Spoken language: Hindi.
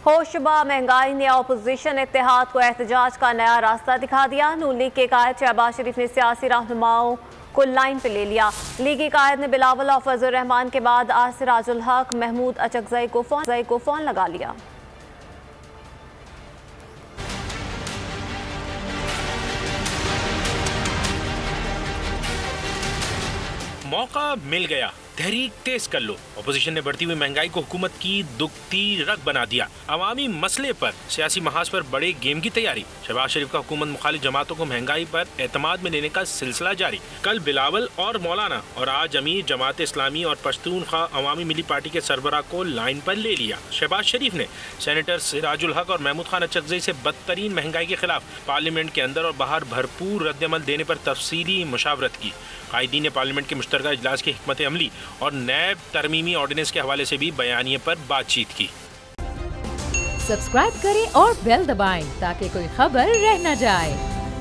होशबा महंगाई ने अपोजिशन इत्तेहाद को एहतजाज का नया रास्ता दिखा दिया। नून लीग के कायद शहबाज शरीफ ने सियासी रहनुमाओं को लाइन पे ले लिया। लीगी कायद ने बिलावल और फजल रहमान के बाद आज सिराजुल हक महमूद अचकजई को फोन लगा लिया। मौका मिल गया, तहरीक तेज कर लो। अपोजिशन ने बढ़ती हुई महंगाई को हुकूमत की दुखती रग बना दिया। अवामी मसले पर सियासी महाज पर बड़े गेम की तैयारी। शहबाज शरीफ का हुकूमत मुखालिफ जमातों को महंगाई पर एतमाद में लेने का सिलसिला जारी। कल बिलावल और मौलाना और आज अमीर जमात इस्लामी और पश्तूनख्वा अवामी मिली पार्टी के सरबराह को लाइन पर ले लिया। शहबाज शरीफ ने सेनेटर सिराजुल हक और महमूद खान अचकजई से बदतरीन महंगाई के खिलाफ पार्लियामेंट के अंदर और बाहर भरपूर रद्दअमल देने पर तफसीली मुशावरत की। कायदीन ने पार्लियामेंट के मुश्तरका इजलास की हिकमत अमली और नैब तरमीमी ऑर्डिनेंस के हवाले से भी बयानिए पर बातचीत की। सब्सक्राइब करें और बेल दबाएं ताकि कोई खबर रह न जाए।